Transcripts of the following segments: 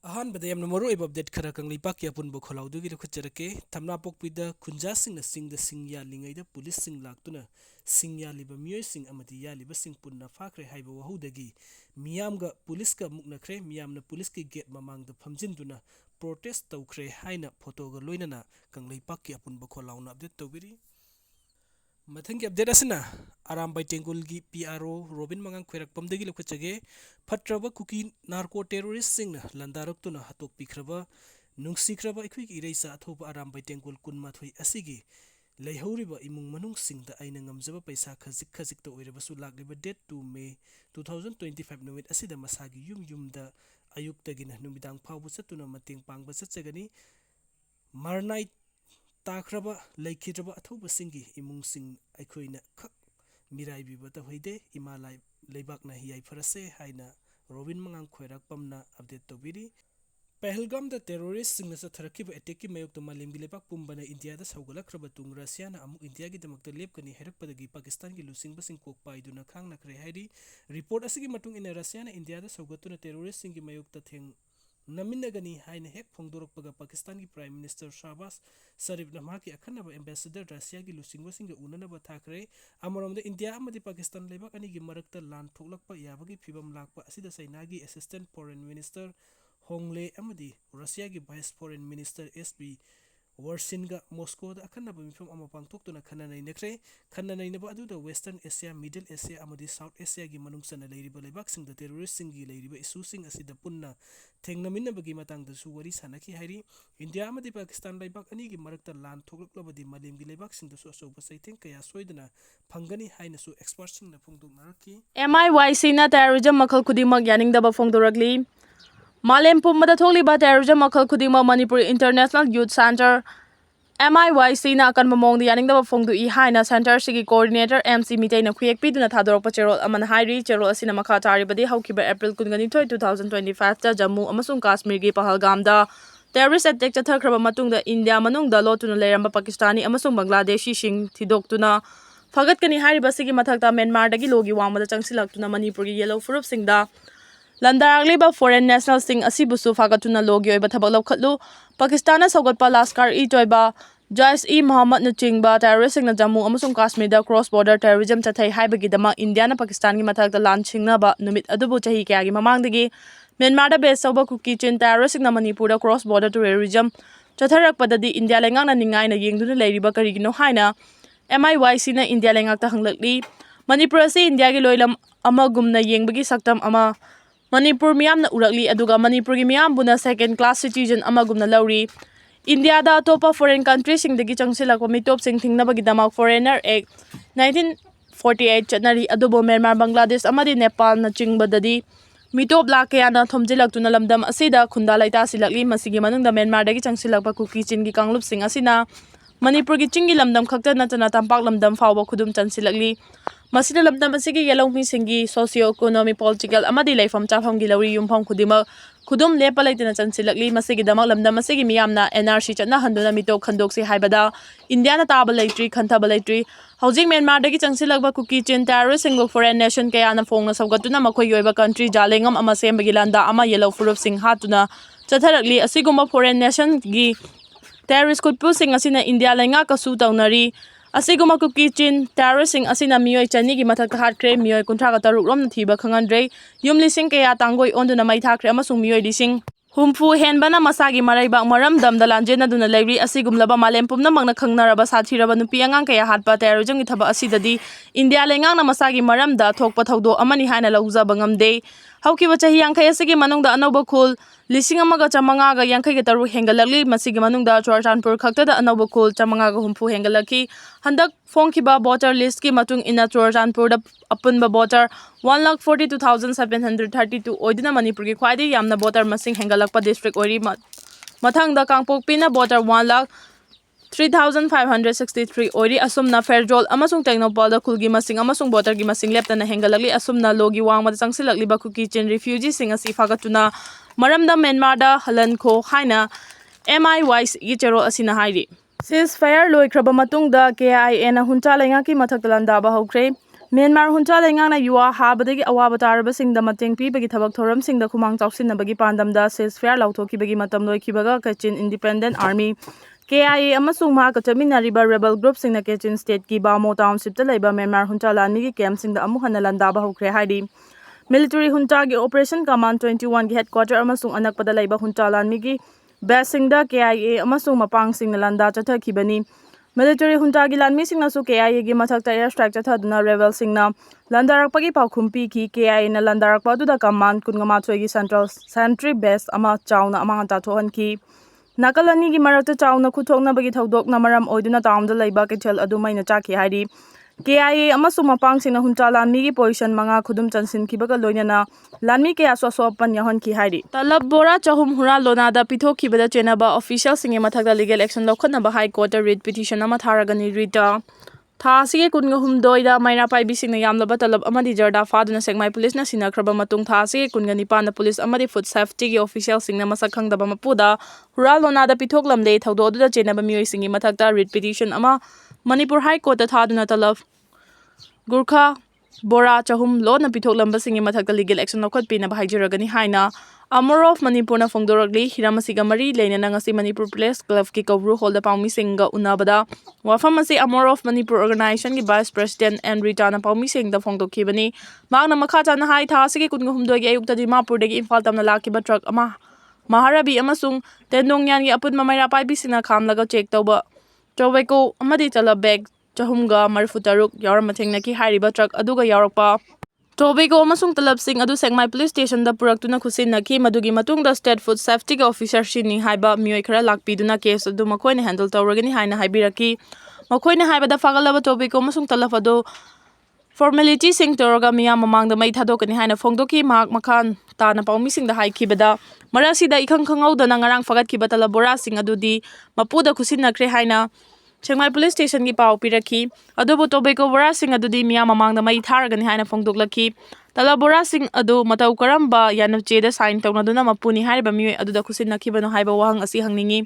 अहानबदे यamna maru ib update khara kangli pak ya pun bo kholaw du gi khutjarake thamnapokpi da khunja sing na sing da sing ya lingai da police sing laktuna sing ya liba mioi sing amati ya liba sing punna fakhre haiba wahu dagi miyam ga police ka mukna khre miyam na police ki gate mamang da phamjin duna protest tawkhre haina photo ga loinana kangli pak ya pun bo kholaw na update tawbiri मथंग की update असना आराम बाइटेंगुल की PRO robin मंगांग खैरक पमदगी लखचगे फट्रब cookie narco terrorist सिंग लंदारक तुना हतोक पिखरबा नुंगसिखरबा इखुई इरेसा अथोब आराम बाइटेंगुल कुनमाथोई असिगी लेहौरिबा इमुंग मनुंग सिंगदा आइना ngamjaba पैसा खजिक खजिक तो ओइरबसु लागलिबा डेट 2 मे 2025 नुमित असिदा मसागी युम युमदा अयुक्तगिना नुमिदांग फावबु चतुना मतेंग पांगबा चचगनी मारनाइ ताख्रबा लैखिद्रबा अथौबा सिंगी इमुंग सिंग अखोइना खक मिराइबिबा तहोइदे इमालाई लेबाकना हियाइ फरसे हाइना रोबिन मंगांग खैरक पमना अपडेट तोबिरी पहलगाम द टेररिस्ट सिंग न सथरकिबा अटैक की मयोक्ता मालेमगी लेबाक पुंबना इंडिया दा सौगलखरबा तुंग रशियाना अमुक इंडिया की दमकता लेपकनी हेरकपदगी पाकिस्तान की लुसिंगबा सिंग कोक पाइदुना खांगनखरे हाइरी रिपोर्ट असिगी मतुंग इन रशियाना इंडिया दा सौगतुना टेररिस्ट सिंग की मयोक्ता थेंग नमिनगनी हाइना हेक फोंदोरकपगा पाकिस्तान की प्राइम मिनिस्टर शाहबाज शरीफ नमा की अखनब एम्बेसडर रशिया की लुसिंगबसिंग उननब थाखरे अमरमद इंडिया अमदि पाकिस्तान लेबाक अनि की मरकता लान थोकलकपा याबगी फिबम लाकपा असिदा सैनागी असिस्टेंट फॉरेन मिनिस्टर होंगले अमदि रशिया की वाइस फॉरेन मिनिस्टर एसपी वर्सिनगा मॉस्को दा अखनब मिफम अमा पांगथोक्तुना खननाइ नखरे खननाइनबा अदुदा वेस्टर्न एशिया मिडल एशिया अमदि साउथ एशिया की मनुंगसना लेरिबा लेबाक सिंग द टेररिस्ट सिंग की लेरिबा इशू सिंग असिदा पुन्ना थेंगनमिनबगी मतंगदसु वरी सानकी हाइरी इंडिया अमदि पाकिस्तान लेबाक अनि की मरकता लान थोकलकलबदि मालेमगी लेबाक सिंगदसु असौबा सैथेंग कया सोइदना फंगनी हाइनसु expert सिंगना फोंदोकनारकी MIYC na terrorism makhal khudimak yaningdaba phongdoragli Malem pumbada tholiba terrorism makhal khudimak Manipur International Youth Center MIYC na Akanba mongda yaningdaba phongdui haina center sigi coordinator MC Mitei na khuyekpi duna thadorokpa cherol aman hairi cherol asina makha taribadi haukiba April 22 2025 ta Jammu amasung Kashmir gi Pahalgam da terrorist attack chathakraba matungda India manungda lotuna leramba Pakistani amasung Bangladeshi sing thidoktuna Fagat-kani hariba sigi mathakta Myanmar dagi logi wangmada changsilaktuna Manipur gi yellow furup singda landaragleiba foreign national sing asibusu fagatuna logi oiba thabak lawkhatlu Pakistana saugatpa laskar toiba Jaish-e-Mohammed na chingba terrorist singna Jammu amasung Kashmir da cross border terrorism chathai haibagi dama India na Pakistan gi mathakta lan chingnaba numit adubu chahi kya gi mamangdagi Myanmar da base sauba kuki chin terrorist singna Manipur da cross border terrorism chatharakpadadi India lengang na ningai na yengduna leiriba karigino haina MIYC na India lengakta hanglakli Manipur asi India gi loilam ama gumna yengbagi saktam ama Manipur miyam na urakli aduga Manipur gi miyam buna second class citizen ama gumna lauri India da topa foreign countries sing dagi changsilakwa mitop sing thingnabagi damak Foreigner Act 1948 chatnari adubo Myanmar Bangladesh amadi Nepal na chingbadadi mitop lakaya na thomjilaktuna lamdam asida khunda laita silakli masigi manungda Myanmar dagi changsilakwa kuki chin gi kanglup sing asina Manipur gi chingi lamdam khakta natana tampak lamdam fawba khudum chansilakli masina lamdam asigi yellow mi singi socio economic political amadi laifam chafam gi lawri yumpham khudima khudum lepa laitana chansilakli masigi damak lamdam asigi miyamna NRC chatna handuna mitok khandoksi haibada India na taba laitri khantaba laitri housing Myanmar dagi changsilakba kuki chin terrorist single foreign nation kaya na phongna saugatuna makhoi yoiba country jalengam ama sembagi landa ama yellow furup sing hatuna chatharakli asiguma foreign nation gi terrorist kutpu sing asina India lenga kasu taunari asiguma kuki chin terrorist sing asina mioi chani gi mathakta hatkre mioi kunthra ka taruk rom thiba khangandre yumli sing kaya tangoi onduna mai thakre amasung mioi dising humfu henbana masagi maraiba maram damda lanjena duna leiri asigumlaba malem pumna mangna khangnaraba sathiraba nupi angang kaya hatpa terrorism gi thaba asidadi India lengang na masagi maram da thokpa thaudo amani haina lauza bangamde haukiba chahi angkai asigi manungda anoba khul lising amaga chamanga ga yangkai ga taru hengalakli masigi manungda Churachandpur khakta da anoba khul chamanga ga humfu hengalaki handak phongkiba voter list ki matung ina Churachandpur da apunba voter 1,42,732 oidina Manipur gi khwaidi yamna voter masing hengalakpa district ori mathang da Kangpokpi na voter 1,03,563 oiri asumna Fairjol amasung Technopol da khulgi masing amasung voter gi masing leptana hengalakli asumna logi wangmada changsilakli ba kuki chen refugee sing asi fagatuna maramda Myanmar da halan kho haina MIYC gi chero asina hairi ceasefire loikraba matungda KIA na huncha lenga ki mathakta landaba hokre Myanmar huncha laingangna yuwa habadagi awaba tarabasingda mateng pibagi thabak thoramsingda khumang chausinnabagi pandamda ceasefire lauthokibagi matam loikibaga Kachin Independent Army KIA amasung mahaka chaminariba rebel group singna Kachin State ki Bamo Township ta leiba Myanmar huncha lanmi gi camp singda amu hanna landaba hokre haidi military huncha gi Operation Command 21 gi headquarter amasung anakpada leiba huncha lanmi gi base singda KIA amasung mapang singna landa chathakibani military hunta gi lanmi singna su KIA gi mathakta air strike chathaduna rebel singna landarakpagi paukhum pi ki KIA na landarakpa duda command kungama thoi gi central sentry base ama chauna ama ta thohan ki nakalani gi marakta chauna khuthokna bagi thodok na maram oiduna taumda leiba kethel adu maina chaki haidi KIA amasung mapang singna hunta lanmi gi position manga khudum chansin kibaga loinana lanmi ke aswa pan yahon ki haidi talab bora chahum hura lonada pithokibada chenaba official singe mathakda legal action lokhana ba high court writ petition ama tharagani rita tha sige kunga humdoida maina pai bisingna yamlaba talab amadi jarda faduna sekmai police na sinakraba matung tha sige kunga nipana police amadi food safety gi official singna masak khangdaba mapuda hura lonada pithoklamle thaudo oduda chenaba mioi singi mathakda writ petition ama Manipur High Court thaduna talab Gurkha Bora chahum lona pithoklambe singi mathakta legal action lokhotpina bahaijaragani haina Amor of Manipur na phongdoragli hiramasiga mari leina ngasi Manipur Place Club ki kawru holda paumi singa unabada wafam asi Amor of Manipur organization ki vice president and Rita paumi singda phongdokhibani magna makhata na hai tha sigi kunga humdoi gi ayukta Dimapur degi Imphal tamna lakiba truck ama Maharabi amasung tendongyan gi apun mamaira pai bisina khamlaga check tawba Taweko amadi tala bag chahumga marfutaruk yaramathengna ki hairiba truck aduga yarakpa Tobego amasung talab sing adu Sengmai police station da puraktuna khusinna ki madugi matungda state food safety ga officer shini haiba Meoi Khra lakpiduna case adu makoina handle tawragani haina haibiraki makoina haibada fagalaba Tobego amasung talab adu formality sing tawraga miyam mamangda mai thadokani haina phongdoki mak makhan tana paumi sing da haikibada marasida ikhang khangau da ngarang fagat ki batala bora sing adudi mapuda khusinna kre haina Sengmai police station ki pau piraki adubu Tobego bora sing adudi miyam mamangda mai tharagani haina phongdoklaki tala bora sing adu matau karamba yanuche da sign tawnaduna mapuni haiba mioi aduda khusinna kibano haiba wahang asi hangningi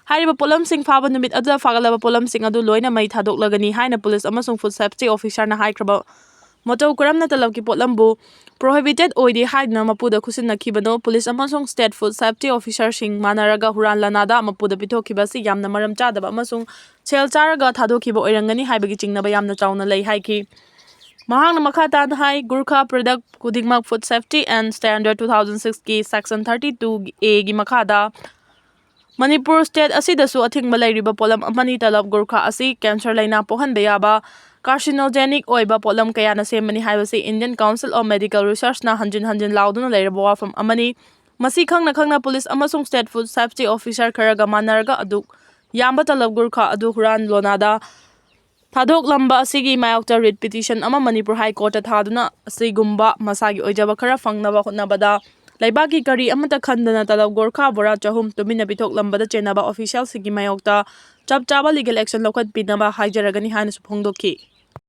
haiba polam sing phaba numit aduda fagalaba polam sing adu loina mai thadoklagani haina police amasung food safety officer na haikraba matau karamna talab ki potlambu prohibited oide haidna mapuda khusinna kibano police amasung state food safety officer sing manaraga huran lanada mapuda pithokibasi yamna maram chadaba amasung chel charaga thadokiba oirangani haibagi chingnaba yamna chauna lei haiki mahangna makhata hai Gurkha product kudingmak food safety and standard 2006 ki section 32A gi makhada Manipur state asidasu athingba leiriba polam amani talab Gurkha asi cancer laina pohanba yaba carcinogenic oiba polam kayana semani haibasi Indian Council of Medical Research na hanjin lauduna leiraba wafam amani masi khangna police amasung state food safety officer kharaga manaraga adu yamba talab Gurkha adu huran lonada thadok lamba asigi mayokta writ petition ama Manipur High Court thaduna asigumba masagi oijaba khara fangnaba hotnabada laibaki kari amata khandana talab Gurkha bora chahum tumina pithok lambada chenaba official sigi mayokta chap chaba legal action lokhat pinaba haijaragani haina suphongdokhi